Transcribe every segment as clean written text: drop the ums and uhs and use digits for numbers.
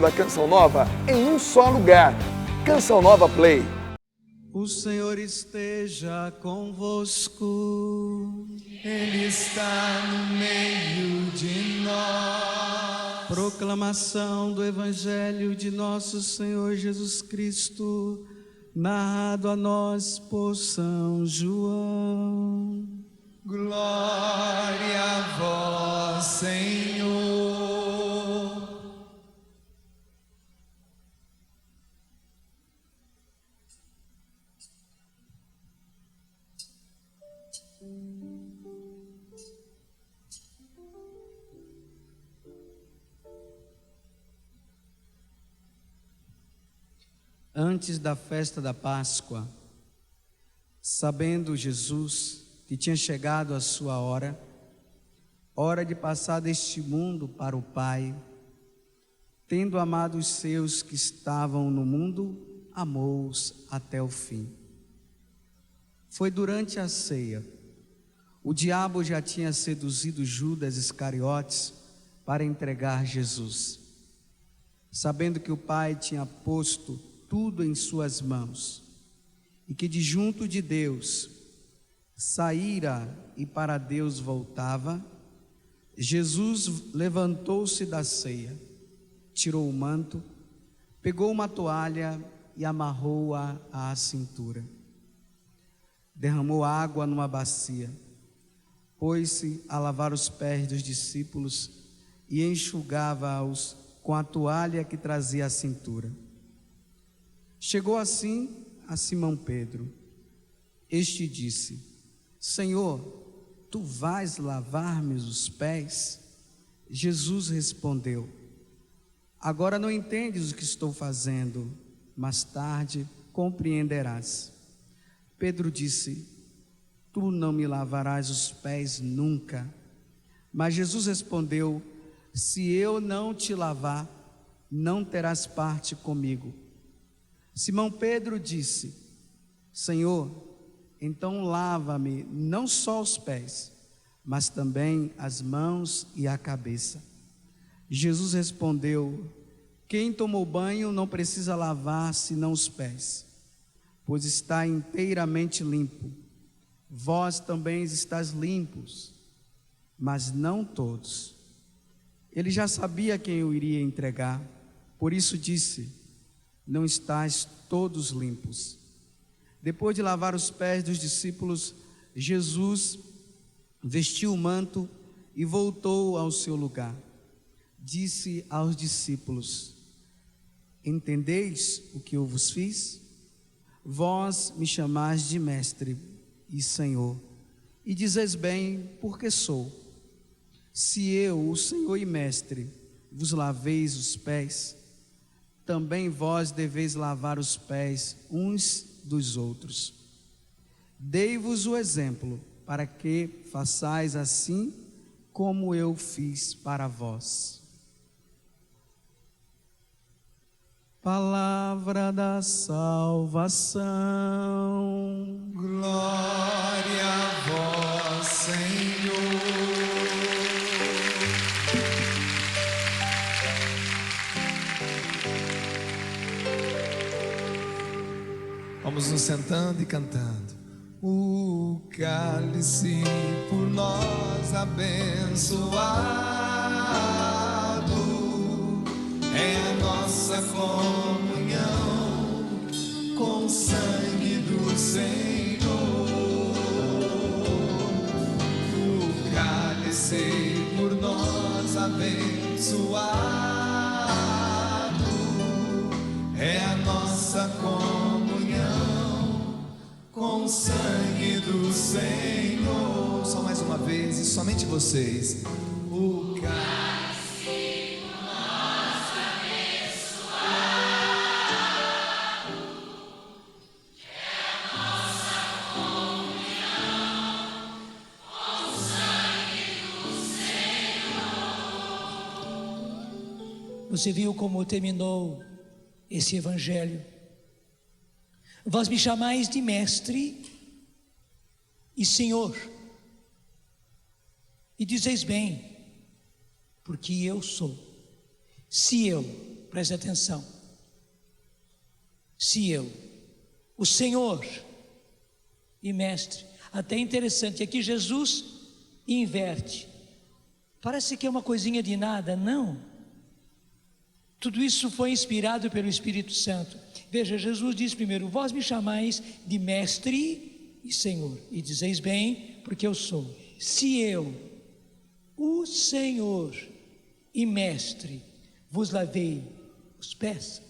da Canção Nova em um só lugar. Canção Nova Play. O Senhor esteja convosco, Ele está no meio de nós. Proclamação do Evangelho de nosso Senhor Jesus Cristo, narrado a nós por São João. Glória a vós, Senhor. Antes da festa da Páscoa, sabendo Jesus que tinha chegado a sua hora de passar deste mundo para o Pai, tendo amado os seus que estavam no mundo, amou-os até o fim. Foi durante a ceia. O diabo já tinha seduzido Judas Iscariotes para entregar Jesus. Sabendo que o Pai tinha posto tudo em suas mãos, e que de junto de Deus saíra e para Deus voltava, Jesus levantou-se da ceia, tirou o manto, pegou uma toalha e amarrou-a à cintura. Derramou água numa bacia, pôs-se a lavar os pés dos discípulos e enxugava-os com a toalha que trazia à cintura. Chegou assim a Simão Pedro. Este disse: Senhor, tu vais lavar-me os pés? Jesus respondeu: agora não entendes o que estou fazendo, mais tarde compreenderás. Pedro disse: tu não me lavarás os pés nunca. Mas Jesus respondeu: se eu não te lavar, não terás parte comigo. Simão Pedro disse: Senhor, então lava-me não só os pés, mas também as mãos e a cabeça. Jesus respondeu: quem tomou banho não precisa lavar senão os pés, pois está inteiramente limpo. Vós também estáis limpos, mas não todos. Ele já sabia quem o iria entregar, por isso disse: não estáis todos limpos. Depois de lavar os pés dos discípulos, Jesus vestiu o manto e voltou ao seu lugar. Disse aos discípulos: entendeis o que eu vos fiz? Vós me chamais de mestre e Senhor, e dizeis bem, porque sou. Se eu, o Senhor e mestre, vos laveis os pés, também vós deveis lavar os pés uns dos outros. Dei-vos o exemplo, para que façais assim como eu fiz para vós. Palavra da salvação. Glória a vós, Senhor. Vamos nos sentando e cantando. O cálice por nós abençoado é a nossa comunhão com o sangue do Senhor. O cálice por nós abençoado é a nossa comunhão com o sangue do Senhor. Só mais uma vez, e somente vocês. O cálice por nós abençoado é a nossa comunhão com o sangue do Senhor. Você viu como terminou esse evangelho? Vós me chamais de mestre e Senhor, e dizeis bem, porque eu sou. Se eu, preste atenção, se eu, o Senhor e Mestre, até interessante, aqui Jesus inverte, parece que é uma coisinha de nada, não, tudo isso foi inspirado pelo Espírito Santo. Veja, Jesus diz primeiro: vós me chamais de Mestre e Senhor, e dizeis bem, porque eu sou. Se eu, o Senhor e Mestre, vos lavei os pés,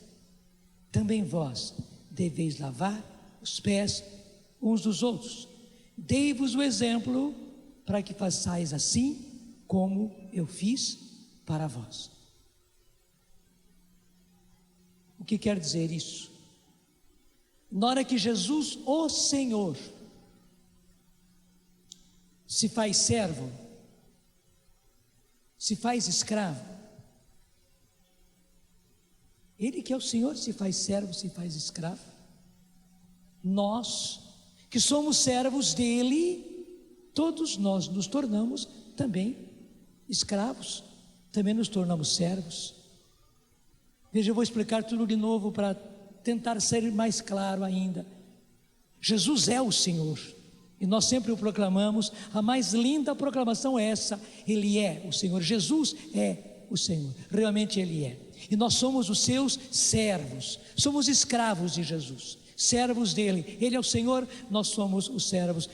também vós deveis lavar os pés uns dos outros. Dei-vos o exemplo para que façais assim como eu fiz para vós. O que quer dizer isso? Na hora que Jesus, o Senhor, se faz servo, se faz escravo, Ele que é o Senhor se faz servo, se faz escravo. Nós, que somos servos dEle, todos nós nos tornamos também escravos, também nos tornamos servos. Veja, eu vou explicar tudo de novo para tentar ser mais claro ainda. Jesus é o Senhor, e nós sempre o proclamamos. A mais linda proclamação é essa: Ele é o Senhor. Jesus é o Senhor, realmente Ele é. E nós somos os seus servos, somos escravos de Jesus, servos dele. Ele é o Senhor, nós somos os servos.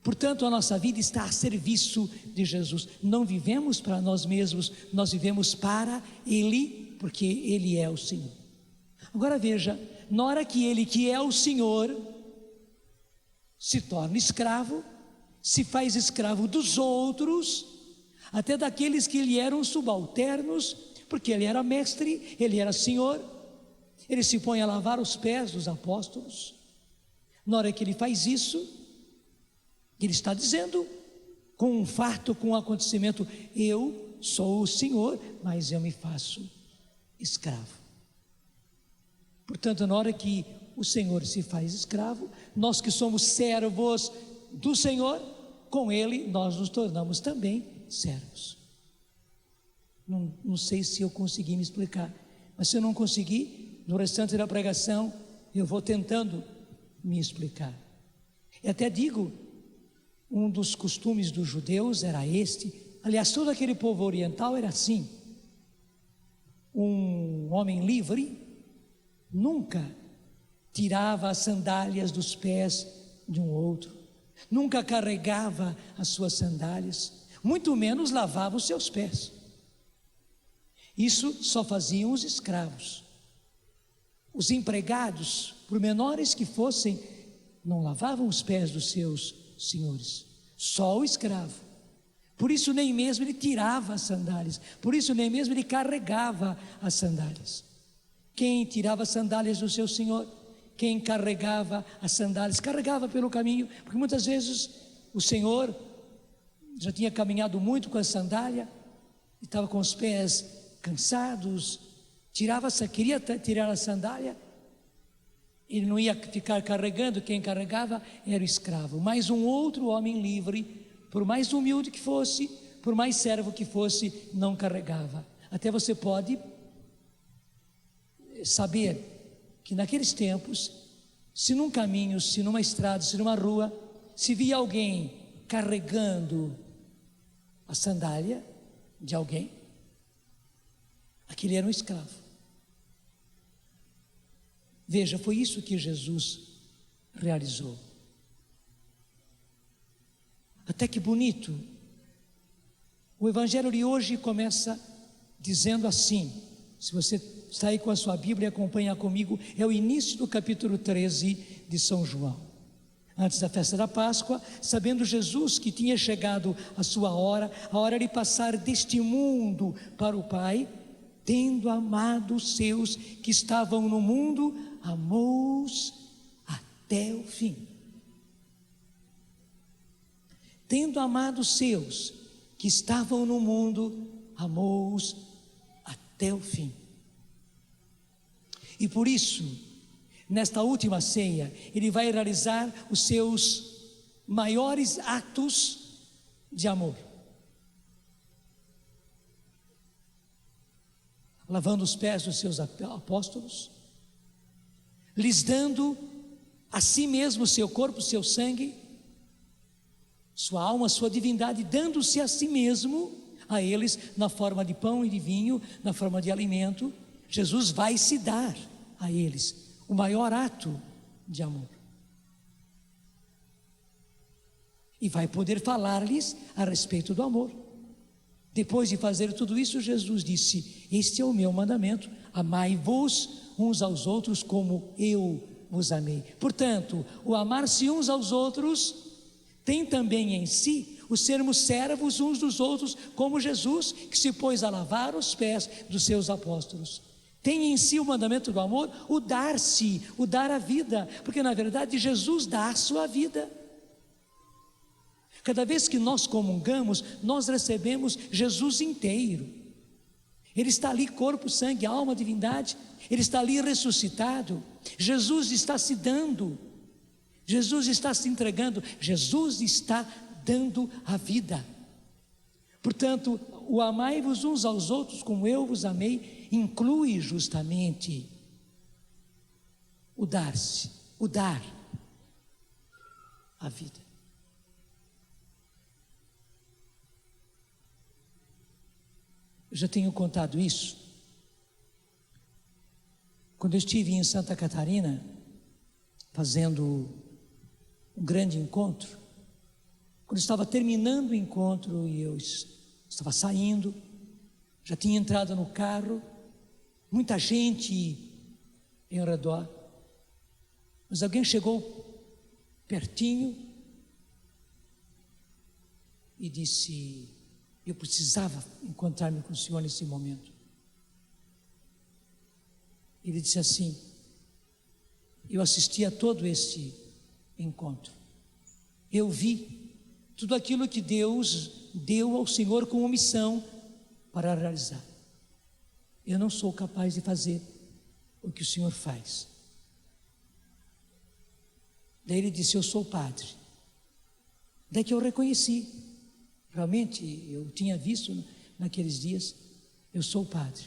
Portanto, a nossa vida está a serviço de Jesus. Não vivemos para nós mesmos, nós vivemos para Ele, porque Ele é o Senhor. Agora veja, na hora que Ele, que é o Senhor, se torna escravo, se faz escravo dos outros, até daqueles que lhe eram subalternos, porque Ele era mestre, Ele era Senhor, Ele se põe a lavar os pés dos apóstolos. Na hora que Ele faz isso, Ele está dizendo, com um fato, com um acontecimento: eu sou o Senhor, mas eu me faço escravo. Portanto, na hora que o Senhor se faz escravo, nós que somos servos do Senhor, com Ele nós nos tornamos também servos. Não sei se eu consegui me explicar, mas se eu não conseguir, no restante da pregação eu vou tentando me explicar. E até digo, um dos costumes dos judeus era este, aliás, todo aquele povo oriental era assim. Um homem livre nunca tirava as sandálias dos pés de um outro, nunca carregava as suas sandálias, muito menos lavava os seus pés. Isso só faziam os escravos. Os empregados, por menores que fossem, não lavavam os pés dos seus senhores, só o escravo. Por isso nem mesmo ele tirava as sandálias, por isso nem mesmo ele carregava as sandálias. Quem tirava as sandálias do seu senhor, quem carregava as sandálias, carregava pelo caminho, porque muitas vezes o senhor já tinha caminhado muito com a sandália, e estava com os pés cansados, queria tirar a sandália, ele não ia ficar carregando, quem carregava era o escravo. Mas um outro homem livre, por mais humilde que fosse, por mais servo que fosse, não carregava. Até você pode saber que naqueles tempos, se num caminho, se numa estrada, se numa rua, se via alguém carregando a sandália de alguém, aquele era um escravo. Veja, foi isso que Jesus realizou. Até que bonito. O evangelho de hoje começa dizendo assim, se você está aí com a sua Bíblia, acompanha comigo, é o início do capítulo 13 de São João. Antes da festa da Páscoa, sabendo Jesus que tinha chegado a sua hora, a hora de passar deste mundo para o Pai, tendo amado os seus que estavam no mundo, amou-os até o fim. Tendo amado os seus que estavam no mundo, amou-os até o fim. E por isso, nesta última ceia, Ele vai realizar os seus maiores atos de amor. lavando os pés dos seus apóstolos, lhes dando a si mesmo seu corpo, seu sangue, sua alma, sua divindade, dando-se a si mesmo a eles na forma de pão e de vinho, na forma de alimento. Jesus vai se dar a eles o maior ato de amor. E vai poder falar-lhes a respeito do amor. Depois de fazer tudo isso, Jesus disse: este é o meu mandamento, amai-vos uns aos outros como eu vos amei. Portanto, o amar-se uns aos outros tem também em si o sermos servos uns dos outros, como Jesus, que se pôs a lavar os pés dos seus apóstolos. Tem em si o mandamento do amor, o dar-se, o dar a vida, porque na verdade Jesus dá a sua vida. Cada vez que nós comungamos, nós recebemos Jesus inteiro. Ele está ali, corpo, sangue, alma, divindade. Ele está ali ressuscitado. Jesus está se dando. Jesus está se entregando. Jesus está dando a vida. Portanto, o amai-vos uns aos outros como eu vos amei inclui justamente o dar-se, o dar a vida. Eu já tenho contado isso. Quando eu estive em Santa Catarina, fazendo um grande encontro, quando eu estava terminando o encontro e eu estava saindo, já tinha entrado no carro, muita gente em redor, mas alguém chegou pertinho e disse: eu precisava encontrar-me com o Senhor nesse momento. Ele disse assim: eu assisti a todo esse encontro, eu vi tudo aquilo que Deus deu ao Senhor como missão para realizar. Eu não sou capaz de fazer o que o Senhor faz. Daí ele disse: eu sou padre. Daí que eu reconheci, realmente eu tinha visto naqueles dias, eu sou padre.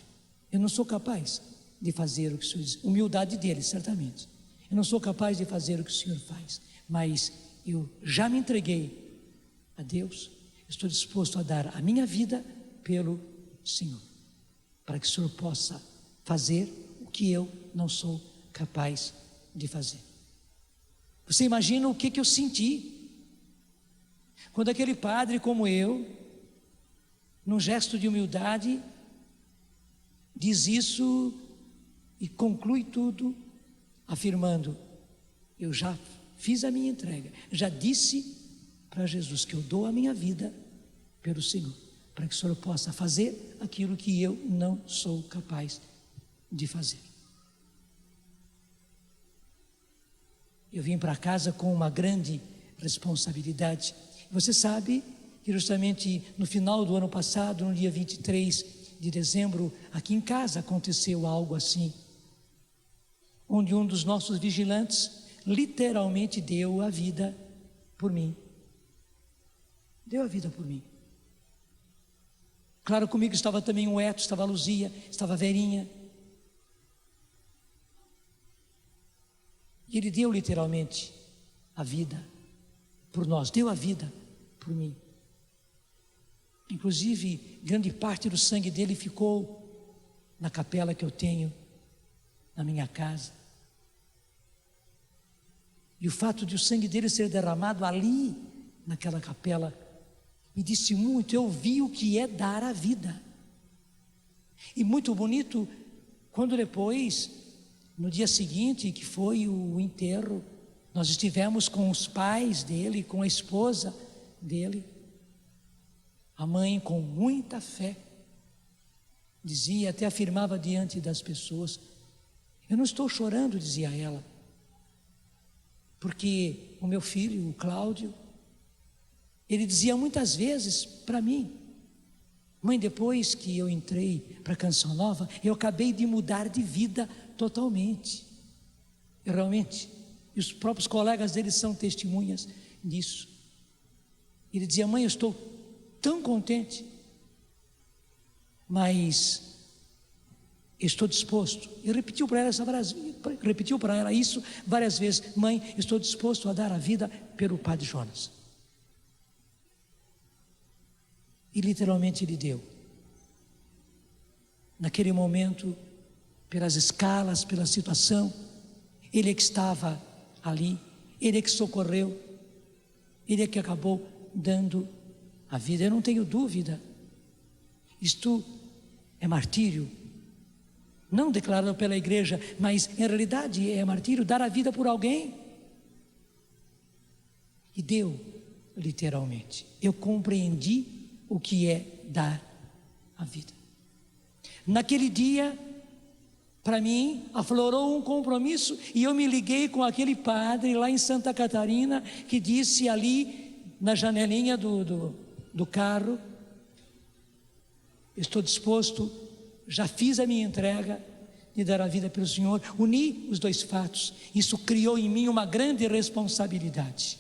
Eu não sou capaz de fazer o que o Senhor diz. Humildade dele, certamente. Eu não sou capaz de fazer o que o Senhor faz, mas eu já me entreguei a Deus. Estou disposto a dar a minha vida pelo Senhor, para que o Senhor possa fazer o que eu não sou capaz de fazer. Você imagina o que eu senti quando aquele padre como eu, num gesto de humildade, diz isso e conclui tudo afirmando: eu já fiz a minha entrega, já disse para Jesus que eu dou a minha vida pelo Senhor, para que o Senhor possa fazer aquilo que eu não sou capaz de fazer. Eu vim para casa com uma grande responsabilidade. Você sabe que justamente no final do ano passado, no dia 23 de dezembro, aqui em casa aconteceu algo assim, onde um dos nossos vigilantes literalmente deu a vida por mim. Deu a vida por mim. Claro, comigo estava também o Eto, estava a Luzia, estava a Verinha. E ele deu literalmente a vida por nós, deu a vida por mim. Inclusive, grande parte do sangue dele ficou na capela que eu tenho na minha casa. E o fato de o sangue dele ser derramado ali, naquela capela, me disse muito. Eu vi o que é dar a vida. E muito bonito, quando depois, no dia seguinte, que foi o enterro, nós estivemos com os pais dele, com a esposa dele. A mãe, com muita fé, dizia, até afirmava diante das pessoas: eu não estou chorando, dizia ela, porque o meu filho, o Cláudio, ele dizia muitas vezes para mim: mãe, depois que eu entrei para a Canção Nova, eu acabei de mudar de vida totalmente. E realmente, e os próprios colegas dele são testemunhas disso. Ele dizia: mãe, eu estou tão contente, mas estou disposto. E repetiu para ela isso várias vezes: mãe, estou disposto a dar a vida pelo padre Jonas. E literalmente ele deu. Naquele momento, pelas escalas, pela situação, ele é que estava ali, ele é que socorreu, ele é que acabou dando a vida. Eu não tenho dúvida, isto é martírio, não declarado pela igreja, mas em realidade é martírio, dar a vida por alguém. E deu, literalmente. Eu compreendi o que é dar a vida. Naquele dia, para mim, aflorou um compromisso, e eu me liguei com aquele padre lá em Santa Catarina, que disse ali na janelinha do carro: estou disposto, já fiz a minha entrega de dar a vida pelo Senhor. Uni os dois fatos. Isso criou em mim uma grande responsabilidade.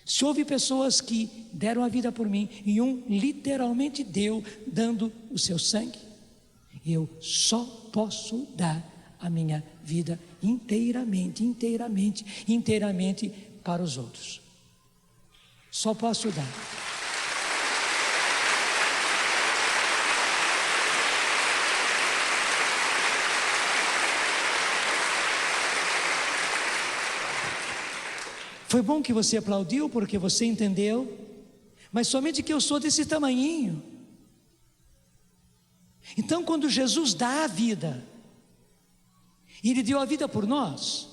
Se houve pessoas que deram a vida por mim, e um literalmente deu, dando o seu sangue, eu só posso dar a minha vida inteiramente para os outros. Só posso dar. Foi bom que você aplaudiu, porque você entendeu, mas somente que eu sou desse tamanhinho. Então, quando Jesus dá a vida, e Ele deu a vida por nós,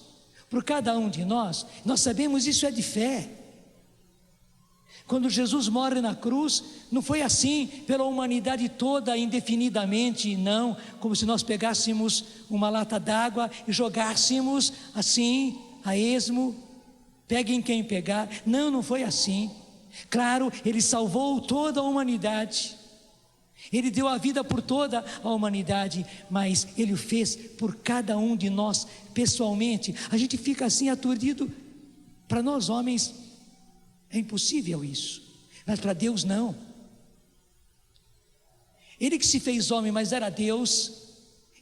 por cada um de nós sabemos isso é de fé. Quando Jesus morre na cruz, não foi assim pela humanidade toda indefinidamente, não, como se nós pegássemos uma lata d'água e jogássemos assim, a esmo, peguem quem pegar. Não, não foi assim. Claro, Ele salvou toda a humanidade, Ele deu a vida por toda a humanidade, mas Ele o fez por cada um de nós pessoalmente. A gente fica assim aturdido. Para nós homens é impossível isso, mas para Deus não. Ele que se fez homem, mas era Deus,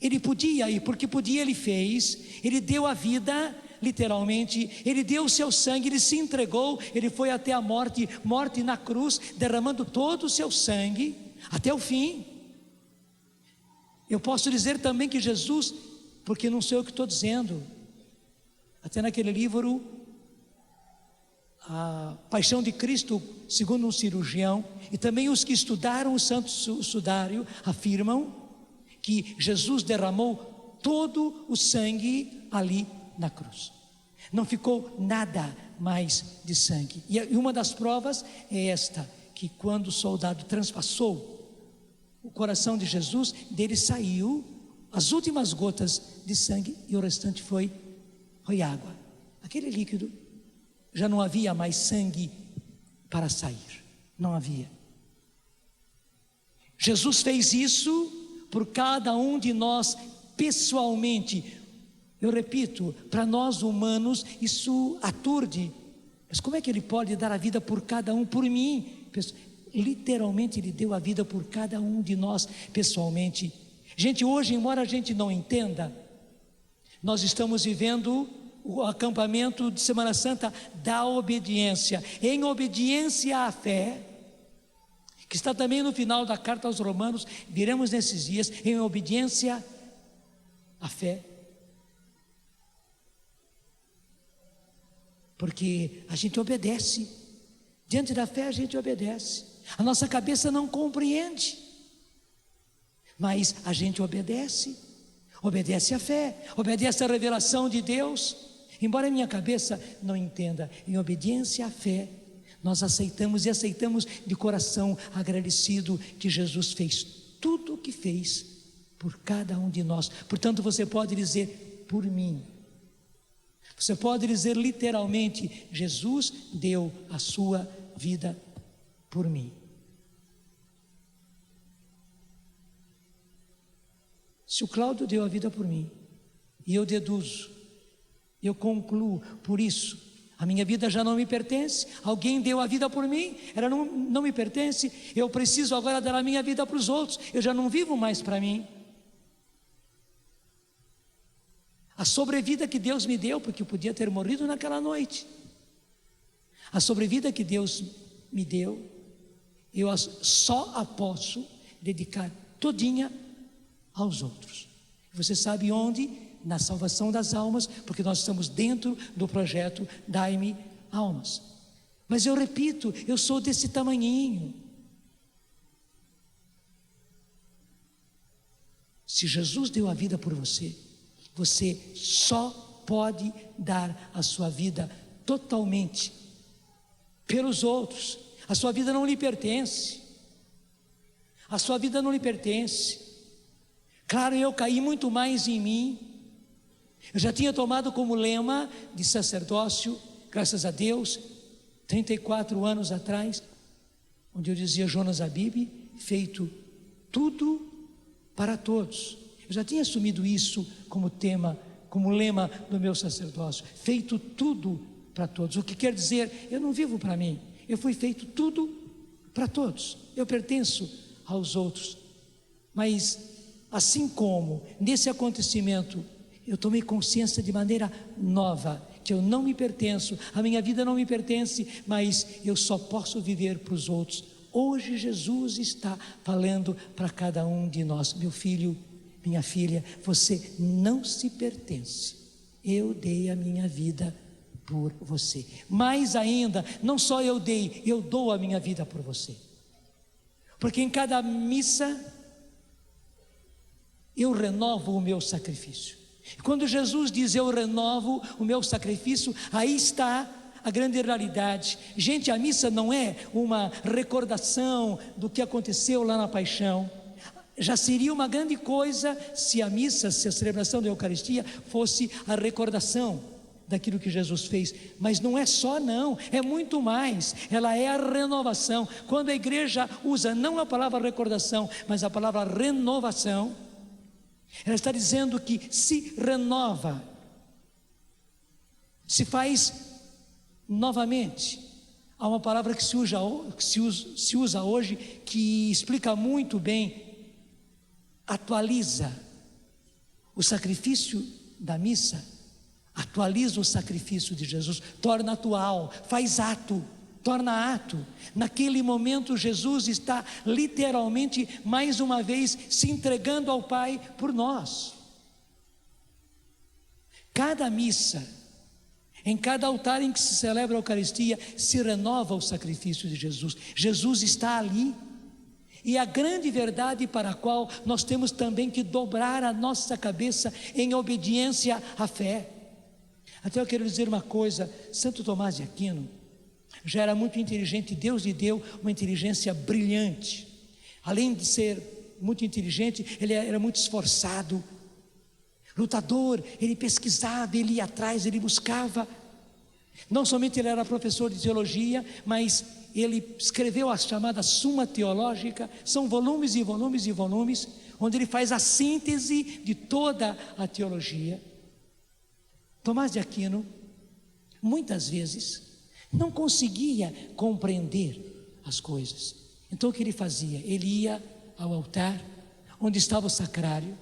Ele podia, e porque podia Ele fez. Ele deu a vida, literalmente, Ele deu o seu sangue, Ele se entregou, Ele foi até a morte na cruz, derramando todo o seu sangue até o fim. Eu posso dizer também que Jesus, porque não sei o que estou dizendo, até naquele livro A Paixão de Cristo segundo um cirurgião, e também os que estudaram o Santo Sudário afirmam que Jesus derramou todo o sangue ali na cruz. Não ficou nada mais de sangue. E uma das provas é esta, que quando o soldado transpassou o coração de Jesus, dele saiu as últimas gotas de sangue, e o restante foi água. Aquele líquido, já não havia mais sangue para sair, não havia. Jesus fez isso por cada um de nós pessoalmente. Eu repito, para nós humanos isso aturde, mas como é que Ele pode dar a vida por cada um? Por mim, literalmente Ele deu a vida por cada um de nós pessoalmente. Gente, hoje, embora a gente não entenda, nós estamos vivendo o acampamento de Semana Santa da obediência, em obediência à fé, que está também no final da carta aos Romanos. Viremos nesses dias em obediência à fé, porque a gente obedece, diante da fé a gente obedece. A nossa cabeça não compreende, mas a gente obedece à fé, obedece à revelação de Deus. Embora a minha cabeça não entenda, em obediência à fé, nós aceitamos, e aceitamos de coração agradecido que Jesus fez tudo o que fez por cada um de nós. Portanto, você pode dizer por mim, você pode dizer literalmente: Jesus deu a sua vida por mim. Se o Cláudio deu a vida por mim, e eu deduzo, eu concluo, por isso, a minha vida já não me pertence. Alguém deu a vida por mim, ela não me pertence. Eu preciso agora dar a minha vida para os outros. Eu já não vivo mais para mim, A sobrevida que Deus me deu, porque eu podia ter morrido naquela noite. A sobrevida que Deus me deu, eu só a posso dedicar todinha aos outros. Você sabe onde? Na salvação das almas, porque nós estamos dentro do projeto Dai-me Almas. Mas eu repito, eu sou desse tamanhinho. Se Jesus deu a vida por você, você só pode dar a sua vida totalmente pelos outros. A sua vida não lhe pertence. A sua vida não lhe pertence. Claro, eu caí muito mais em mim. Eu já tinha tomado como lema de sacerdócio, graças a Deus, 34 anos atrás, onde eu dizia: Jonas Abib, feito tudo para todos. Eu já tinha assumido isso como tema, como lema do meu sacerdócio: feito tudo para todos. O que quer dizer, eu não vivo para mim, eu fui feito tudo para todos. Eu pertenço aos outros. Mas assim como nesse acontecimento eu tomei consciência de maneira nova que eu não me pertenço, a minha vida não me pertence, mas eu só posso viver para os outros. Hoje Jesus está falando para cada um de nós: meu filho, minha filha, você não se pertence. Eu dei a minha vida por você. Mais ainda, não só eu dei, eu dou a minha vida por você. Porque em cada missa eu renovo o meu sacrifício. Quando Jesus diz eu renovo o meu sacrifício, aí está a grande realidade. Gente, a missa não é uma recordação do que aconteceu lá na paixão. Já seria uma grande coisa se a missa, se a celebração da Eucaristia fosse a recordação daquilo que Jesus fez. Mas não é só, não, é muito mais. Ela é a renovação. Quando a igreja usa não a palavra recordação, mas a palavra renovação, ela está dizendo que se renova, se faz novamente. Há uma palavra que se usa hoje que explica muito bem: atualiza. O sacrifício da missa atualiza o sacrifício de Jesus, torna atual, faz ato, torna ato. Naquele momento Jesus está literalmente mais uma vez se entregando ao Pai por nós. Cada missa, em cada altar em que se celebra a Eucaristia, se renova o sacrifício de Jesus. Jesus está ali. E a grande verdade para a qual nós temos também que dobrar a nossa cabeça em obediência à fé. Até eu quero dizer uma coisa: Santo Tomás de Aquino já era muito inteligente. Deus lhe deu uma inteligência brilhante. Além de ser muito inteligente, ele era muito esforçado, lutador. Ele pesquisava, ele ia atrás, ele buscava. Não somente ele era professor de teologia, mas ele escreveu a chamada Suma Teológica. São volumes e volumes e volumes, onde ele faz a síntese de toda a teologia. Tomás de Aquino, muitas vezes, não conseguia compreender as coisas. Então o que ele fazia? Ele ia ao altar, onde estava o sacrário.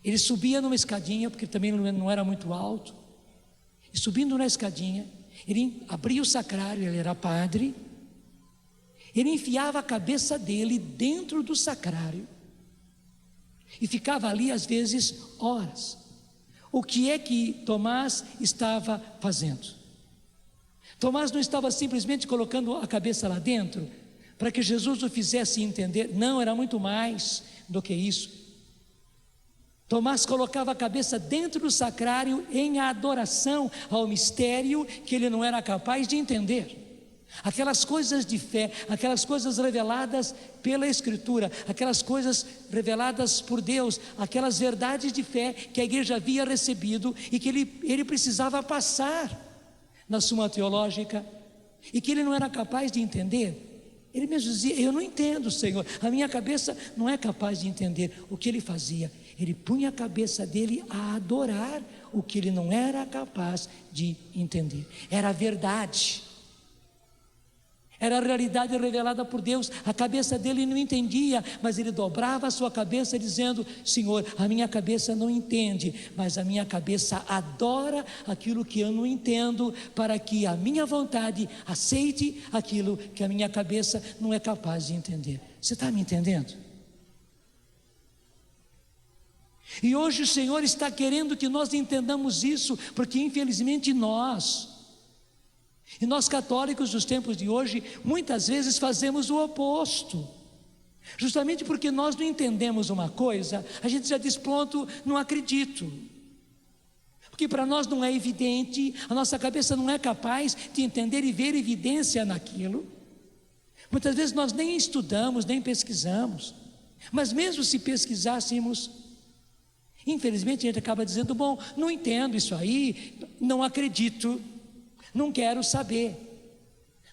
Ele subia numa escadinha, porque também não era muito alto. E subindo na escadinha, ele abria o sacrário, ele era padre. Ele enfiava a cabeça dele dentro do sacrário e ficava ali às vezes horas. O que é que Tomás estava fazendo? Tomás não estava simplesmente colocando a cabeça lá dentro para que Jesus o fizesse entender. Não, era muito mais do que isso. Tomás colocava a cabeça dentro do sacrário em adoração ao mistério que ele não era capaz de entender. Aquelas coisas de fé, aquelas coisas reveladas pela Escritura, aquelas coisas reveladas por Deus, aquelas verdades de fé que a igreja havia recebido e que ele precisava passar na Suma Teológica, e que ele não era capaz de entender. Ele mesmo dizia: eu não entendo, Senhor, a minha cabeça não é capaz de entender. O que ele fazia? Ele punha a cabeça dele a adorar o que ele não era capaz de entender. Era a verdade. Era a realidade revelada por Deus. A cabeça dele não entendia, mas ele dobrava a sua cabeça dizendo: Senhor, a minha cabeça não entende, mas a minha cabeça adora aquilo que eu não entendo, para que a minha vontade aceite aquilo que a minha cabeça não é capaz de entender. Você está me entendendo? E hoje o Senhor está querendo que nós entendamos isso, porque infelizmente nós católicos dos tempos de hoje, muitas vezes fazemos o oposto. Justamente porque nós não entendemos uma coisa, a gente já diz: pronto, não acredito. Porque para nós não é evidente, a nossa cabeça não é capaz de entender e ver evidência naquilo. Muitas vezes nós nem estudamos, nem pesquisamos. Mas mesmo se pesquisássemos, infelizmente a gente acaba dizendo: bom, não entendo isso aí, não acredito, não quero saber,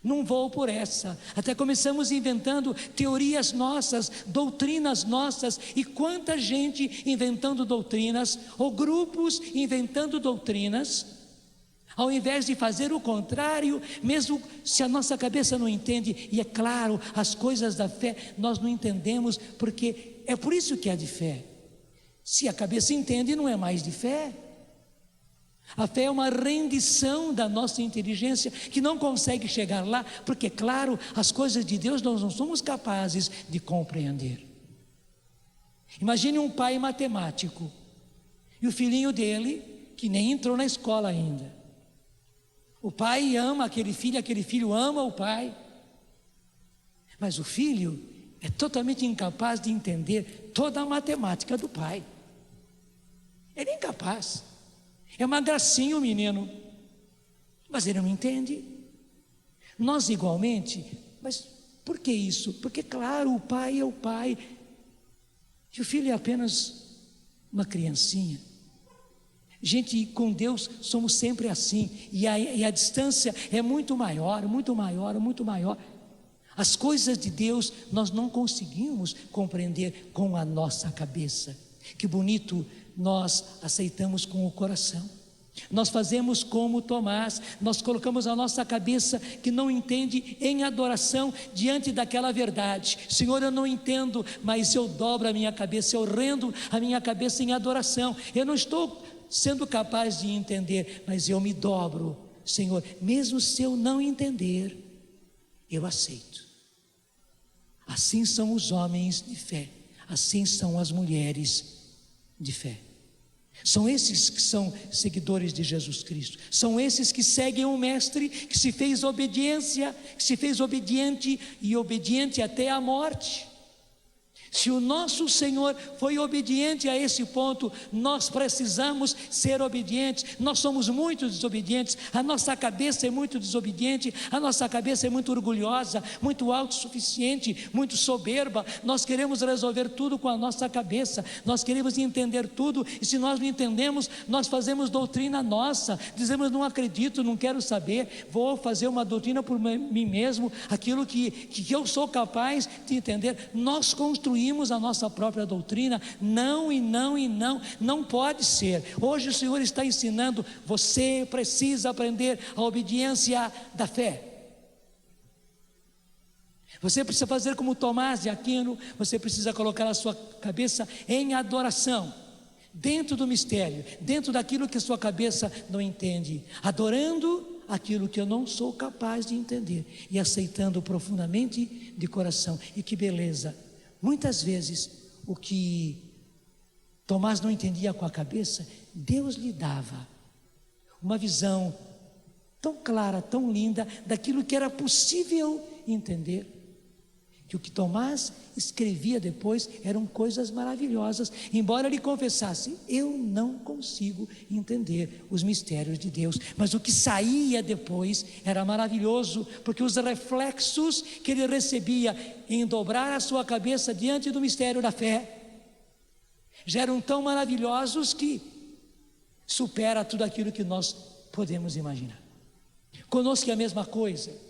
não vou por essa. Até começamos inventando teorias nossas, doutrinas nossas. E quanta gente inventando doutrinas, ou grupos inventando doutrinas, ao invés de fazer o contrário, mesmo se a nossa cabeça não entende. E é claro, as coisas da fé nós não entendemos, porque é por isso que é de fé. Se a cabeça entende, não é mais de fé. A fé é uma rendição da nossa inteligência, que não consegue chegar lá, porque, claro, as coisas de Deus nós não somos capazes de compreender. Imagine um pai matemático e o filhinho dele, que nem entrou na escola ainda. O pai ama aquele filho ama o pai, mas o filho é totalmente incapaz de entender toda a matemática do pai. Ele é incapaz. É uma gracinha o menino, mas ele não entende. Nós igualmente. Mas por que isso? Porque, claro, o pai é o pai e o filho é apenas uma criancinha. Gente, com Deus somos sempre assim, e a distância é muito maior, muito maior, muito maior. As coisas de Deus nós não conseguimos compreender com a nossa cabeça. Que bonito, nós aceitamos com o coração. Nós fazemos como Tomás, nós colocamos a nossa cabeça, que não entende, em adoração diante daquela verdade. Senhor, eu não entendo, mas eu dobro a minha cabeça, eu rendo a minha cabeça em adoração. Eu não estou sendo capaz de entender, mas eu me dobro. Senhor, mesmo se eu não entender, eu aceito. Assim são os homens de fé, assim são as mulheres de fé. São esses que são seguidores de Jesus Cristo. São esses que seguem o Mestre, que se fez obediente e obediente até a morte. Se o nosso Senhor foi obediente a esse ponto, nós precisamos ser obedientes. Nós somos muito desobedientes, a nossa cabeça é muito desobediente, a nossa cabeça é muito orgulhosa, muito autossuficiente, muito soberba. Nós queremos resolver tudo com a nossa cabeça, nós queremos entender tudo, e se nós não entendemos, nós fazemos doutrina nossa, dizemos: não acredito, não quero saber, vou fazer uma doutrina por mim mesmo, aquilo que eu sou capaz de entender. Nós construímos a nossa própria doutrina. Não e não e não, não pode ser. Hoje o Senhor está ensinando: você precisa aprender a obediência da fé. Você precisa fazer como Tomás de Aquino, você precisa colocar a sua cabeça em adoração, dentro do mistério, dentro daquilo que a sua cabeça não entende, adorando aquilo que eu não sou capaz de entender e aceitando profundamente de coração. E que beleza! Muitas vezes o que Tomás não entendia com a cabeça, Deus lhe dava uma visão tão clara, tão linda, daquilo que era possível entender, que o que Tomás escrevia depois eram coisas maravilhosas, embora ele confessasse: eu não consigo entender os mistérios de Deus, mas o que saía depois era maravilhoso, porque os reflexos que ele recebia em dobrar a sua cabeça diante do mistério da fé já eram tão maravilhosos que supera tudo aquilo que nós podemos imaginar. Conosco é a mesma coisa.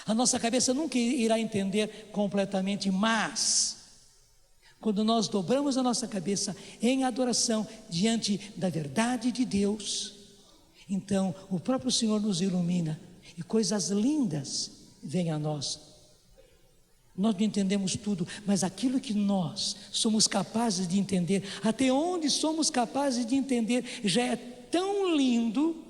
A nossa cabeça nunca irá entender completamente, mas quando nós dobramos a nossa cabeça em adoração diante da verdade de Deus, então o próprio Senhor nos ilumina e coisas lindas vem a nós. Nós não entendemos tudo, mas aquilo que nós somos capazes de entender, até onde somos capazes de entender, já é tão lindo,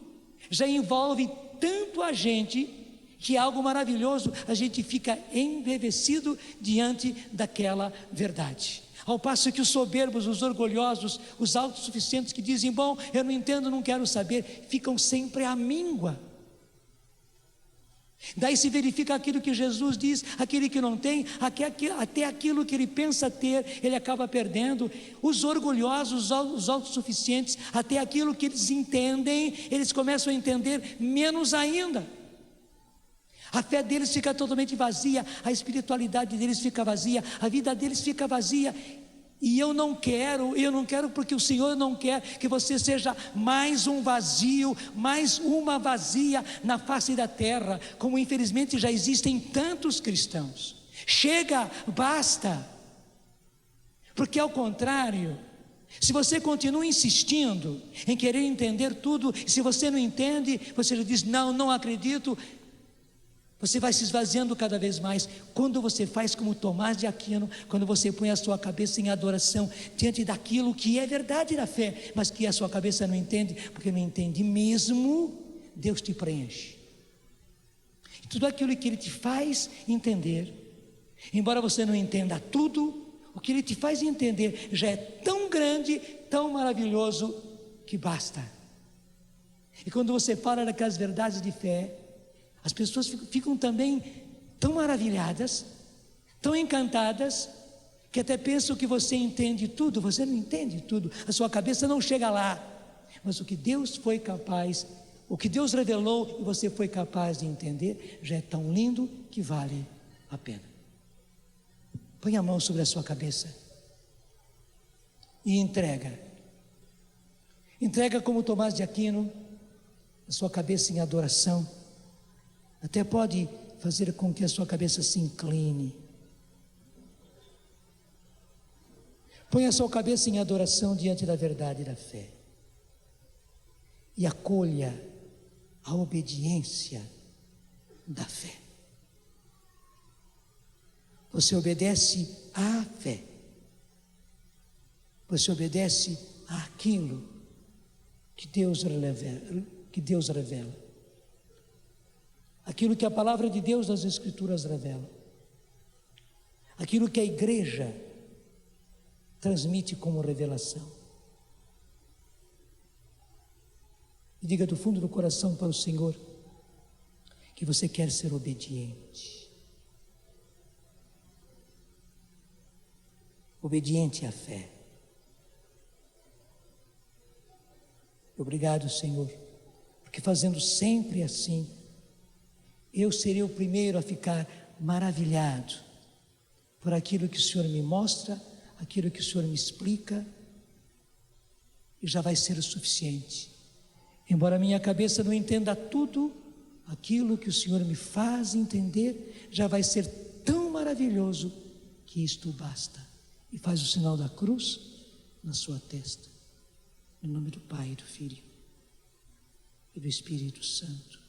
já envolve tanto a gente, que é algo maravilhoso, a gente fica embevecido diante daquela verdade. Ao passo que os soberbos, os orgulhosos, os autossuficientes que dizem, bom, eu não entendo, não quero saber, ficam sempre à míngua. Daí se verifica aquilo que Jesus diz, aquele que não tem, até aquilo que ele pensa ter, ele acaba perdendo. Os orgulhosos, os autossuficientes, até aquilo que eles entendem, eles começam a entender menos ainda. A fé deles fica totalmente vazia, a espiritualidade deles fica vazia, a vida deles fica vazia. E eu não quero porque o Senhor não quer que você seja mais um vazio, mais uma vazia na face da terra, como infelizmente já existem tantos cristãos. Chega, basta. Porque ao contrário, se você continua insistindo em querer entender tudo, se você não entende, você já diz, não acredito. Você vai se esvaziando cada vez mais. Quando você faz como Tomás de Aquino, quando você põe a sua cabeça em adoração diante daquilo que é verdade da fé, mas que a sua cabeça não entende, porque não entende mesmo, Deus te preenche. E tudo aquilo que Ele te faz entender, embora você não entenda tudo, o que Ele te faz entender já é tão grande, tão maravilhoso, que basta. E quando você fala daquelas verdades de fé, as pessoas ficam também tão maravilhadas, tão encantadas, que até pensam que você entende tudo. Você não entende tudo, a sua cabeça não chega lá. Mas o que Deus foi capaz, o que Deus revelou e você foi capaz de entender, já é tão lindo que vale a pena. Põe a mão sobre a sua cabeça e entrega. Entrega como Tomás de Aquino, a sua cabeça em adoração. Até pode fazer com que a sua cabeça se incline. Põe a sua cabeça em adoração diante da verdade e da fé. E acolha a obediência da fé. Você obedece à fé. Você obedece àquilo que Deus revela. Aquilo que a palavra de Deus das Escrituras revela, aquilo que a igreja transmite como revelação. E diga do fundo do coração para o Senhor que você quer ser obediente. Obediente à fé. Obrigado, Senhor, porque fazendo sempre assim, eu serei o primeiro a ficar maravilhado por aquilo que o Senhor me mostra, aquilo que o Senhor me explica, e já vai ser o suficiente. Embora a minha cabeça não entenda tudo, aquilo que o Senhor me faz entender, já vai ser tão maravilhoso que isto basta. E faz o sinal da cruz na sua testa. Em nome do Pai, do Filho e do Espírito Santo.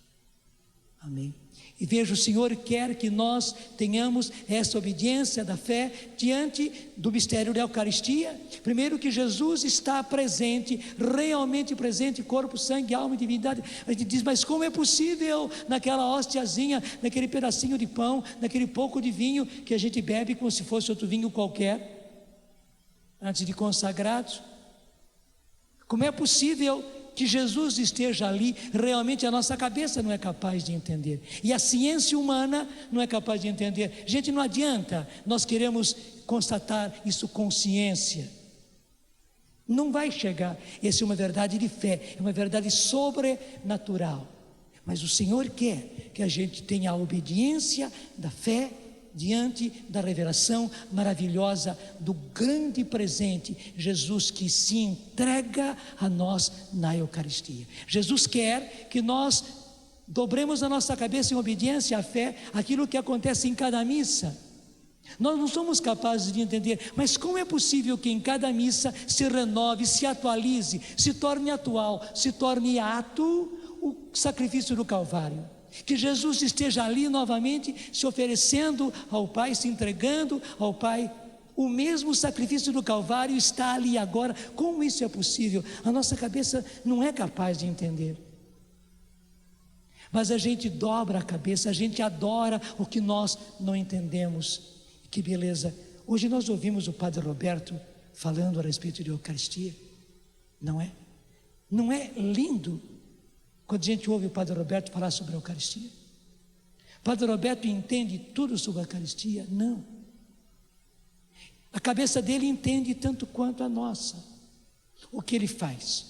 Amém. E veja, o Senhor quer que nós tenhamos essa obediência da fé diante do mistério da Eucaristia. Primeiro, que Jesus está presente, realmente presente, corpo, sangue, alma e divindade. A gente diz, mas como é possível naquela hóstiazinha, naquele pedacinho de pão, naquele pouco de vinho que a gente bebe como se fosse outro vinho qualquer, antes de consagrado? Como é possível que Jesus esteja ali? Realmente a nossa cabeça não é capaz de entender, e a ciência humana não é capaz de entender. Gente, não adianta, nós queremos constatar isso com ciência, não vai chegar. Essa é uma verdade de fé, é uma verdade sobrenatural, mas o Senhor quer que a gente tenha a obediência da fé diante da revelação maravilhosa do grande presente, Jesus, que se entrega a nós na Eucaristia. Jesus quer que nós dobremos a nossa cabeça em obediência à fé, aquilo que acontece em cada missa. Nós não somos capazes de entender, mas como é possível que em cada missa se renove, se atualize, se torne atual, se torne ato o sacrifício do Calvário? Que Jesus esteja ali novamente se oferecendo ao Pai, se entregando ao Pai. O mesmo sacrifício do Calvário está ali agora. Como isso é possível? A nossa cabeça não é capaz de entender. Mas a gente dobra a cabeça, a gente adora o que nós não entendemos. Que beleza! Hoje nós ouvimos o Padre Roberto falando a respeito de Eucaristia, não é? Não é lindo quando a gente ouve o Padre Roberto falar sobre a Eucaristia? O Padre Roberto entende tudo sobre a Eucaristia? Não. A cabeça dele entende tanto quanto a nossa. O que ele faz?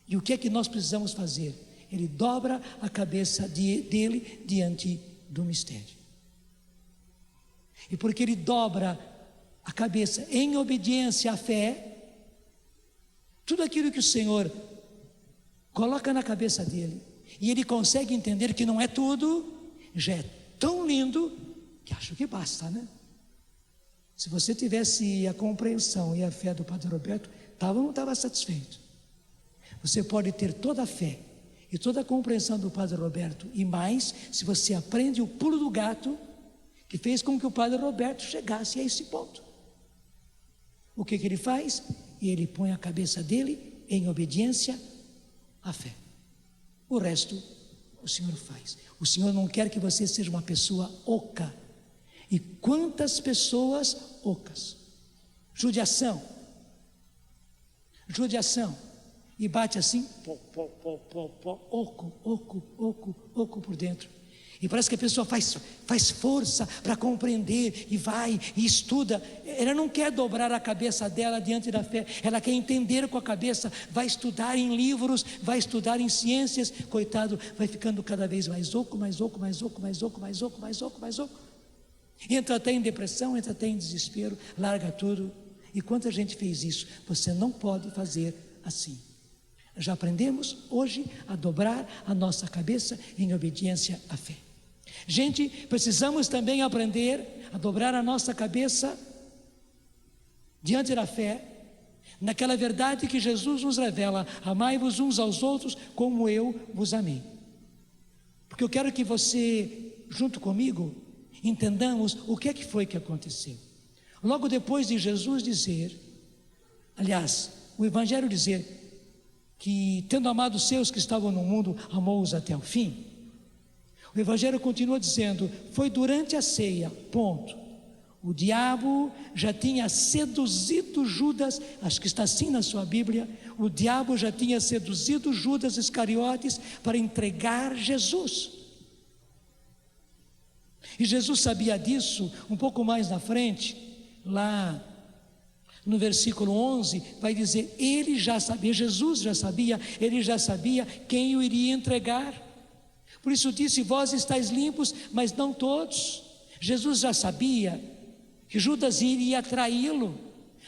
E o que é que nós precisamos fazer? Ele dobra a cabeça dele diante do mistério. E porque ele dobra a cabeça em obediência à fé, tudo aquilo que o Senhor coloca na cabeça dele, e ele consegue entender que não é tudo, já é tão lindo que acho que basta, né? Se você tivesse a compreensão e a fé do Padre Roberto, estava ou não estava satisfeito? Você pode ter toda a fé e toda a compreensão do Padre Roberto, e mais, se você aprende o pulo do gato, que fez com que o Padre Roberto chegasse a esse ponto. O que ele faz? Ele põe a cabeça dele em obediência à fé. O resto, o Senhor faz. O Senhor não quer que você seja uma pessoa oca. E quantas pessoas ocas? Judiação. E bate assim, oco por dentro. E parece que a pessoa faz força para compreender, e vai, e estuda. Ela não quer dobrar a cabeça dela diante da fé, ela quer entender com a cabeça, vai estudar em livros, vai estudar em ciências. Coitado, vai ficando cada vez mais oco. Entra até em depressão, entra até em desespero, larga tudo. E quanta gente fez isso? Você não pode fazer assim. Já aprendemos hoje a dobrar a nossa cabeça em obediência à fé. Gente, precisamos também aprender a dobrar a nossa cabeça diante da fé, naquela verdade que Jesus nos revela: amai-vos uns aos outros como eu vos amei. Porque eu quero que você, junto comigo, entendamos o que é que foi que aconteceu. Logo depois de Jesus dizer, aliás, o Evangelho dizer que, tendo amado os seus que estavam no mundo, amou-os até o fim. O Evangelho continua dizendo: foi durante a ceia, ponto. O diabo já tinha seduzido Judas, acho que está assim na sua Bíblia, o diabo já tinha seduzido Judas Iscariotes para entregar Jesus. E Jesus sabia disso. Um pouco mais na frente, lá no versículo 11, vai dizer, ele já sabia, Jesus já sabia, ele já sabia quem o iria entregar. Por isso disse, vós estáis limpos, mas não todos. Jesus já sabia que Judas iria traí-lo.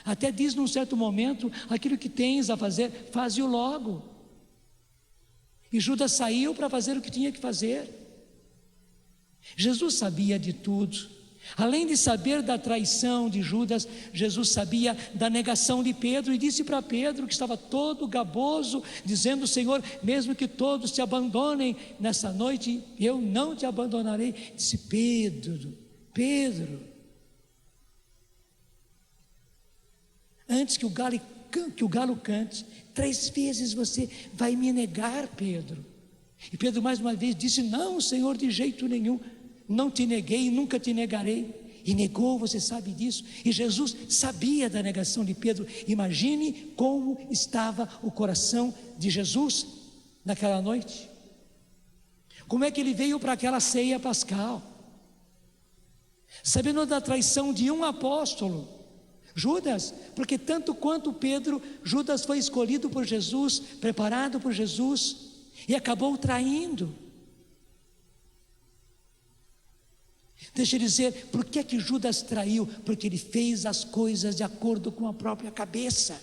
Até diz num certo momento, aquilo que tens a fazer, faze-o logo. E Judas saiu para fazer o que tinha que fazer. Jesus sabia de tudo. Além de saber da traição de Judas, Jesus sabia da negação de Pedro, e disse para Pedro, que estava todo gaboso, dizendo, Senhor, mesmo que todos te abandonem nessa noite, eu não te abandonarei. Disse, Pedro, antes que o galo cante, 3 vezes você vai me negar, Pedro. E Pedro mais uma vez disse, não, Senhor, de jeito nenhum, não te neguei, nunca te negarei. E negou, você sabe disso. E Jesus sabia da negação de Pedro. Imagine como estava o coração de Jesus naquela noite. Como é que ele veio para aquela ceia pascal, sabendo da traição de um apóstolo, Judas, porque tanto quanto Pedro, Judas foi escolhido por Jesus, preparado por Jesus, e acabou traindo. Deixa eu dizer, por que que Judas traiu? Porque ele fez as coisas de acordo com a própria cabeça.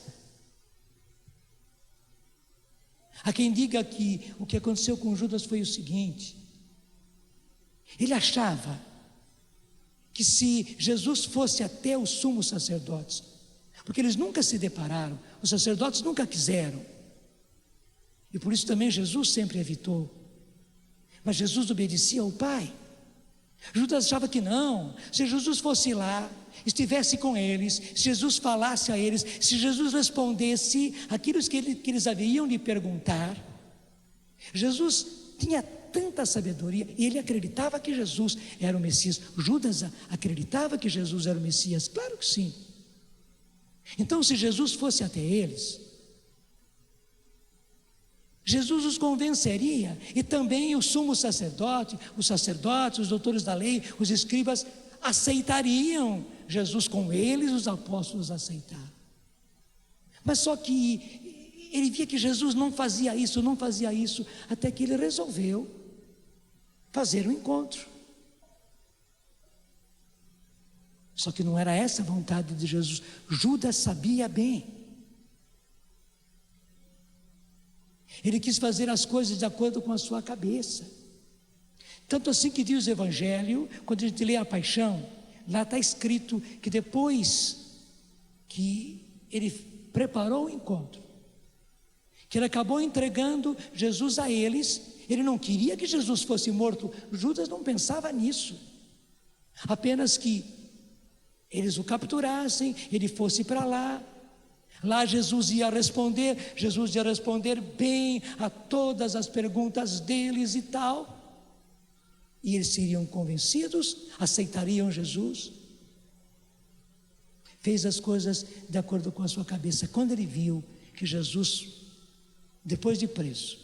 Há quem diga que o que aconteceu com Judas foi o seguinte: ele achava que se Jesus fosse até os sumos sacerdotes, porque eles nunca se depararam, os sacerdotes nunca quiseram, e por isso também Jesus sempre evitou. Mas Jesus obedecia ao Pai. Judas achava que não. Se Jesus fosse lá, estivesse com eles, se Jesus falasse a eles, se Jesus respondesse aquilo que eles haviam de perguntar, Jesus tinha tanta sabedoria, e ele acreditava que Jesus era o Messias. Judas acreditava que Jesus era o Messias, claro que sim. Então, se Jesus fosse até eles, Jesus os convenceria, e também o sumo sacerdote, os sacerdotes, os doutores da lei, os escribas aceitariam Jesus com eles, os apóstolos aceitaram. Mas só que ele via que Jesus não fazia isso, até que ele resolveu fazer um encontro. Só que não era essa a vontade de Jesus. Judas sabia bem. Ele quis fazer as coisas de acordo com a sua cabeça. Tanto assim que diz o Evangelho, quando a gente lê a Paixão, lá está escrito que depois que ele preparou o encontro, que ele acabou entregando Jesus a eles, ele não queria que Jesus fosse morto. Judas não pensava nisso, apenas que eles o capturassem, ele fosse para lá. Lá Jesus ia responder bem a todas as perguntas deles e tal, e eles seriam convencidos, aceitariam Jesus. Fez as coisas de acordo com a sua cabeça. Quando ele viu que Jesus, depois de preso,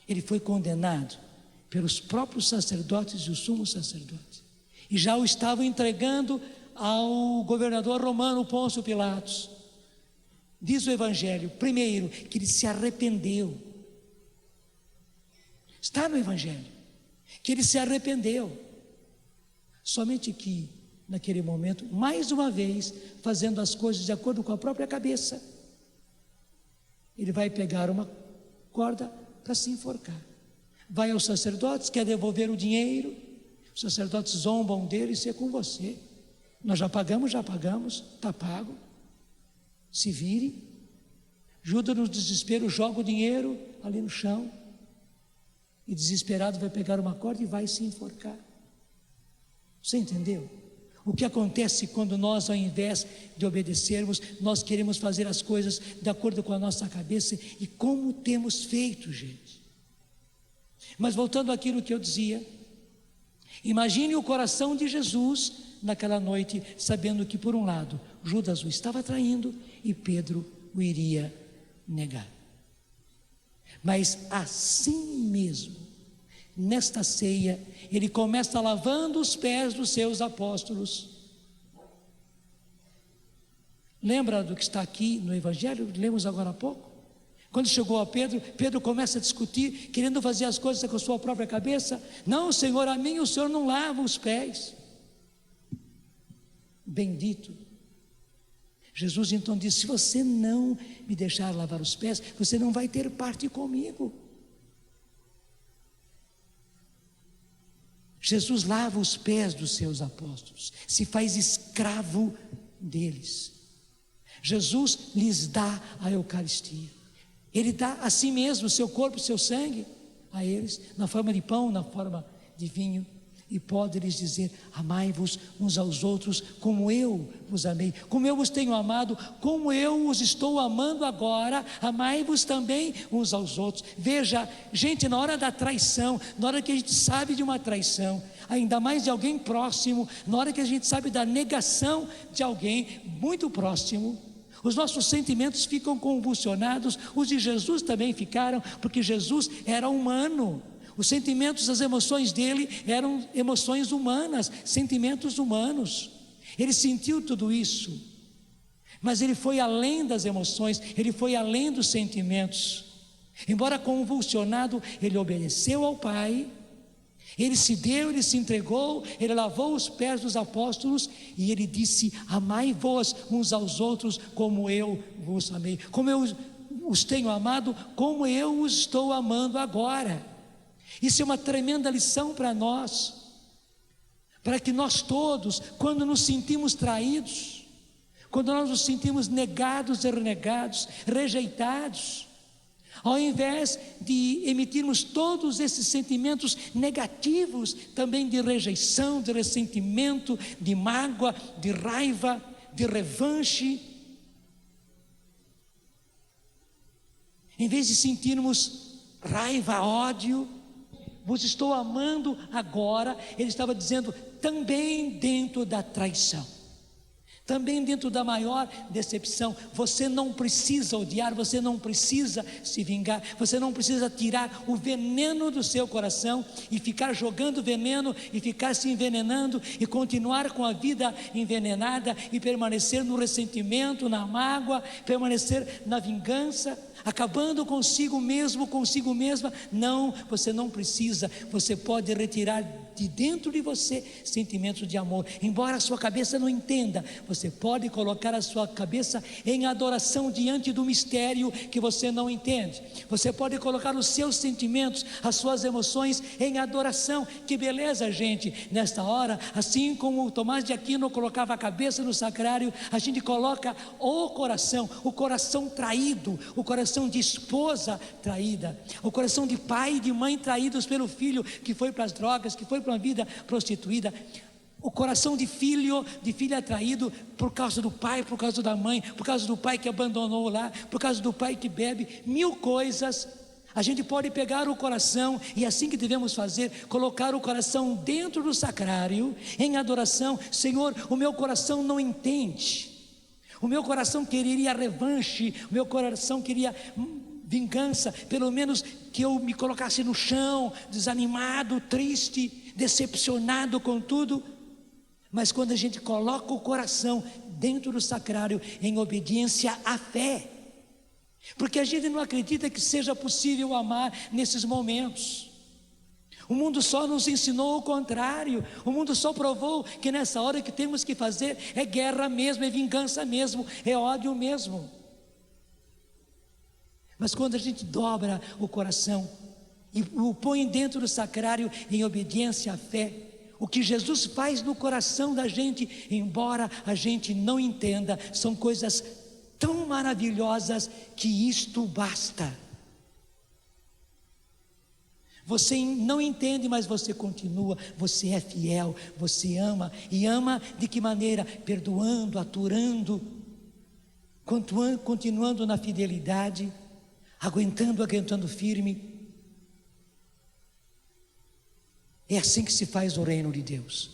ele foi condenado pelos próprios sacerdotes e o sumo sacerdote, e já o estavam entregando ao governador romano Pôncio Pilatos. Diz o Evangelho, primeiro, que ele se arrependeu. Está no Evangelho, que ele se arrependeu. Somente que, naquele momento, mais uma vez, fazendo as coisas de acordo com a própria cabeça, ele vai pegar uma corda para se enforcar. Vai aos sacerdotes, quer devolver o dinheiro. Os sacerdotes zombam dele: isso é com você. Nós já pagamos, está pago. Se vire. Judas, no desespero, joga o dinheiro ali no chão, e desesperado vai pegar uma corda e vai se enforcar. Você entendeu? O que acontece quando nós, ao invés de obedecermos, nós queremos fazer as coisas de acordo com a nossa cabeça, e como temos feito, gente. Mas voltando àquilo que eu dizia, imagine o coração de Jesus naquela noite, sabendo que, por um lado, Judas o estava traindo e Pedro o iria negar. Mas assim mesmo, nesta ceia, ele começa lavando os pés dos seus apóstolos. Lembra do que está aqui no Evangelho? Lemos agora há pouco. Quando chegou a Pedro, Pedro começa a discutir, querendo fazer as coisas com a sua própria cabeça. Não, Senhor, a mim o Senhor não lava os pés. Bendito. Jesus então disse: se você não me deixar lavar os pés, você não vai ter parte comigo. Jesus lava os pés dos seus apóstolos, se faz escravo deles. Jesus lhes dá a Eucaristia. Ele dá a si mesmo o seu corpo, o seu sangue a eles, na forma de pão, na forma de vinho. E pode lhes dizer: amai-vos uns aos outros como eu vos amei, como eu vos tenho amado, como eu os estou amando agora, amai-vos também uns aos outros. Veja, gente, na hora da traição, na hora que a gente sabe de uma traição, ainda mais de alguém próximo, na hora que a gente sabe da negação de alguém muito próximo, os nossos sentimentos ficam convulsionados. Os de Jesus também ficaram, porque Jesus era humano. Os sentimentos, as emoções dele eram emoções humanas, sentimentos humanos. Ele sentiu tudo isso, mas ele foi além das emoções, ele foi além dos sentimentos. Embora convulsionado, ele obedeceu ao Pai, ele se deu, ele se entregou, ele lavou os pés dos apóstolos e ele disse: amai-vos uns aos outros como eu vos amei, como eu os tenho amado, como eu os estou amando agora. Isso é uma tremenda lição para nós, para que nós todos, quando nos sentimos traídos, quando nós nos sentimos negados e renegados, rejeitados, Ao invés de emitirmos todos esses sentimentos negativos, também de rejeição, de ressentimento, de mágoa, de raiva, de revanche, em vez de sentirmos raiva, ódio, vos estou amando agora, ele estava dizendo, também dentro da traição, também dentro da maior decepção. Você não precisa odiar, você não precisa se vingar, você não precisa tirar o veneno do seu coração e ficar jogando veneno e ficar se envenenando e continuar com a vida envenenada e permanecer no ressentimento, na mágoa, permanecer na vingança, acabando consigo mesmo, consigo mesma. Não, você não precisa. Você pode retirar de dentro de você sentimentos de amor, embora a sua cabeça não entenda. Você pode colocar a sua cabeça em adoração diante do mistério que você não entende. Você pode colocar os seus sentimentos, as suas emoções em adoração. Que beleza, gente, nesta hora, assim como o Tomás de Aquino colocava a cabeça no sacrário, a gente coloca o coração traído, o coração de esposa traída, o coração de pai e de mãe traídos pelo filho que foi para as drogas, que foi para uma vida prostituída, o coração de filha traído por causa do pai, por causa da mãe, por causa do pai que abandonou lá, por causa do pai que bebe, mil coisas. A gente pode pegar o coração, e é assim que devemos fazer, colocar o coração dentro do sacrário, em adoração. Senhor, o meu coração não entende, o meu coração queria revanche, o meu coração queria vingança, pelo menos que eu me colocasse no chão, desanimado, triste, decepcionado com tudo. Mas quando a gente coloca o coração dentro do sacrário, em obediência à fé, porque a gente não acredita que seja possível amar nesses momentos. O mundo só nos ensinou o contrário. O mundo só provou que nessa hora o que temos que fazer é guerra mesmo, é vingança mesmo, é ódio mesmo. Mas quando a gente dobra o coração e o põe dentro do sacrário em obediência à fé, o que Jesus faz no coração da gente, embora a gente não entenda, são coisas tão maravilhosas que isto basta. Você não entende, mas você continua, você é fiel, você ama. E ama de que maneira? Perdoando, aturando, continuando na fidelidade, aguentando firme. É assim que se faz o reino de Deus,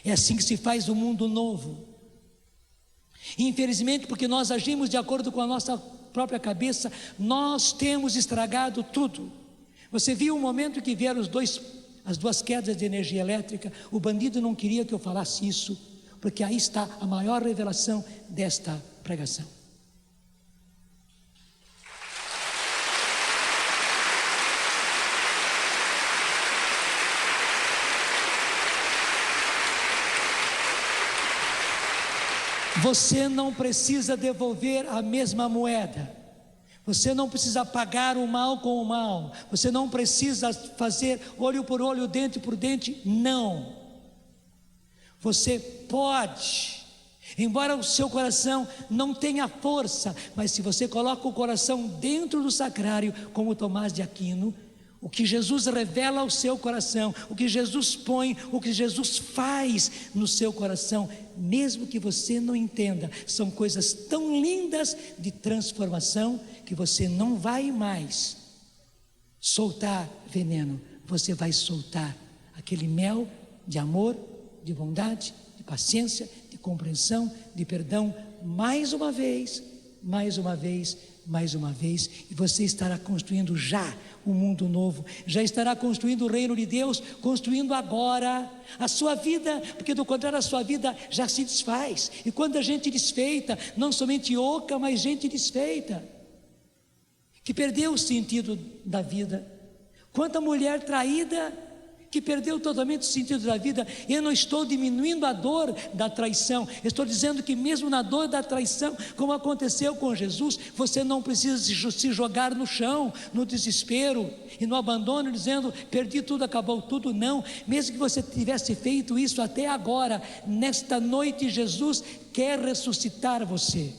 é assim que se faz o mundo novo. E infelizmente, porque nós agimos de acordo com a nossa própria cabeça, nós temos estragado tudo. Você viu o momento que vieram as duas quedas de energia elétrica? O bandido não queria que eu falasse isso, porque aí está a maior revelação desta pregação. Você não precisa devolver a mesma moeda, você não precisa pagar o mal com o mal, você não precisa fazer olho por olho, dente por dente, não. Você pode, embora o seu coração não tenha força, mas se você coloca o coração dentro do sacrário, como Tomás de Aquino, o que Jesus revela ao seu coração, o que Jesus põe, o que Jesus faz no seu coração, mesmo que você não entenda, são coisas tão lindas de transformação, que você não vai mais soltar veneno, você vai soltar aquele mel de amor, de bondade, de paciência, de compreensão, de perdão, mais uma vez, e você estará construindo já um mundo novo, já estará construindo o reino de Deus, construindo agora a sua vida, porque do contrário a sua vida já se desfaz. E quando a gente desfeita, não somente oca, mas gente desfeita, que perdeu o sentido da vida. Quanta mulher traída que perdeu totalmente o sentido da vida. Eu não estou diminuindo a dor da traição, estou dizendo que mesmo na dor da traição, como aconteceu com Jesus, você não precisa se jogar no chão, no desespero e no abandono, dizendo, perdi tudo, acabou tudo. Não, mesmo que você tivesse feito isso até agora, nesta noite Jesus quer ressuscitar você.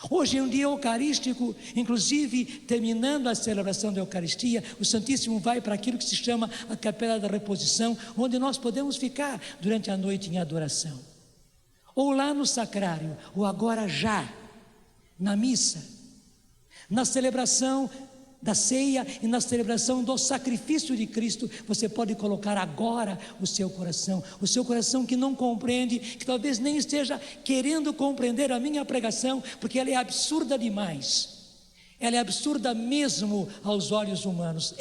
Hoje é um dia eucarístico, inclusive terminando a celebração da Eucaristia, o Santíssimo vai para aquilo que se chama a Capela da Reposição, onde nós podemos ficar durante a noite em adoração. Ou lá no sacrário, ou agora já, na missa, na celebração da ceia e na celebração do sacrifício de Cristo, você pode colocar agora o seu coração que não compreende, que talvez nem esteja querendo compreender a minha pregação, porque ela é absurda demais, ela é absurda mesmo aos olhos humanos,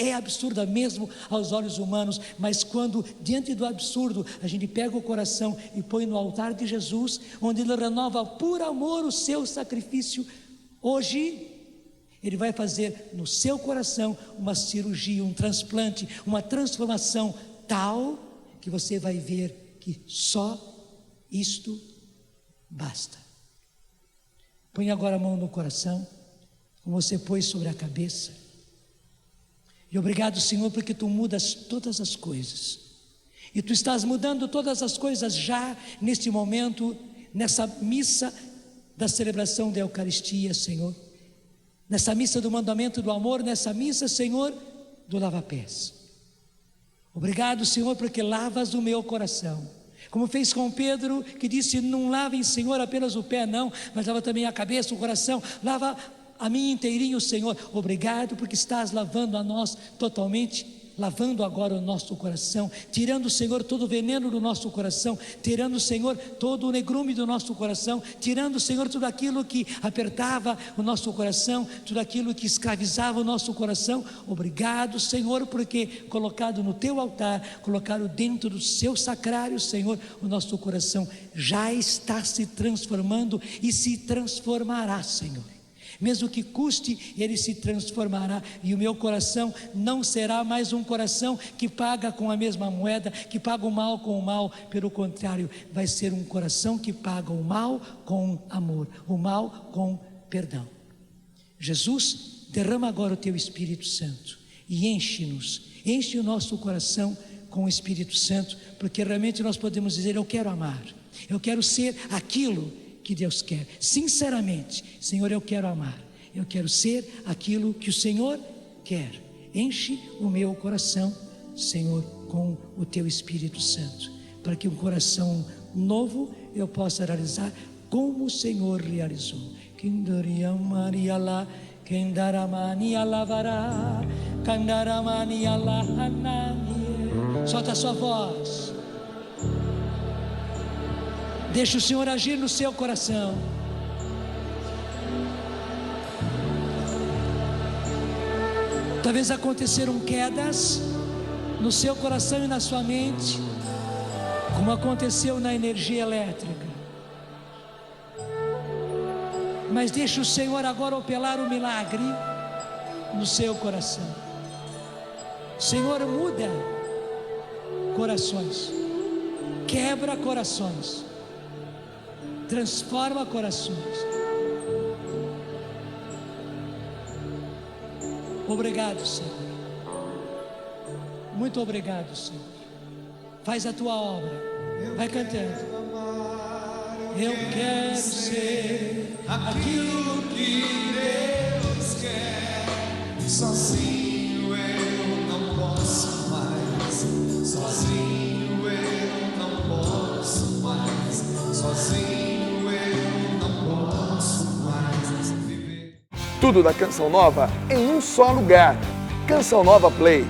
mas quando diante do absurdo, a gente pega o coração e põe no altar de Jesus, onde Ele renova por amor o seu sacrifício, hoje Ele vai fazer no seu coração uma cirurgia, um transplante, uma transformação tal que você vai ver que só isto basta. Põe agora a mão no coração, como você pôs sobre a cabeça. E obrigado, Senhor, porque Tu mudas todas as coisas. E Tu estás mudando todas as coisas já neste momento, nessa missa da celebração da Eucaristia, Senhor. Nessa missa do mandamento do amor, nessa missa, Senhor, do lava-pés. Obrigado, Senhor, porque lavas o meu coração. Como fez com Pedro, que disse, não lavem, Senhor, apenas o pé, não, mas lava também a cabeça, o coração, lava a mim inteirinho, Senhor. Obrigado porque estás lavando a nós totalmente, lavando agora o nosso coração, tirando, Senhor, todo o veneno do nosso coração, tirando, Senhor, todo o negrume do nosso coração, tirando, Senhor, tudo aquilo que apertava o nosso coração, tudo aquilo que escravizava o nosso coração. Obrigado, Senhor, porque colocado no Teu altar, colocado dentro do Seu sacrário, Senhor, o nosso coração já está se transformando e se transformará, Senhor. Mesmo que custe, ele se transformará, e o meu coração não será mais um coração que paga com a mesma moeda, que paga o mal com o mal. Pelo contrário, vai ser um coração que paga o mal com amor, o mal com perdão. Jesus, derrama agora o Teu Espírito Santo e enche-nos, enche o nosso coração com o Espírito Santo, porque realmente nós podemos dizer, eu quero amar, eu quero ser aquilo que Deus quer, sinceramente, Senhor, eu quero amar, eu quero ser aquilo que o Senhor quer. Enche o meu coração, Senhor, com o Teu Espírito Santo, para que um coração novo eu possa realizar como o Senhor realizou. Solta a sua voz. Deixa o Senhor agir no seu coração. Talvez aconteceram quedas no seu coração e na sua mente, como aconteceu na energia elétrica. Mas deixa o Senhor agora operar o milagre no seu coração. Senhor, muda corações, quebra corações, transforma corações. Obrigado, Senhor. Muito obrigado, Senhor. Faz a Tua obra. Vai cantando. Eu quero ser aquilo que Deus quer. Sozinho eu não posso mais. Sozinho eu não posso mais. Sozinho Tudo da Canção Nova em um só lugar. Canção Nova Play.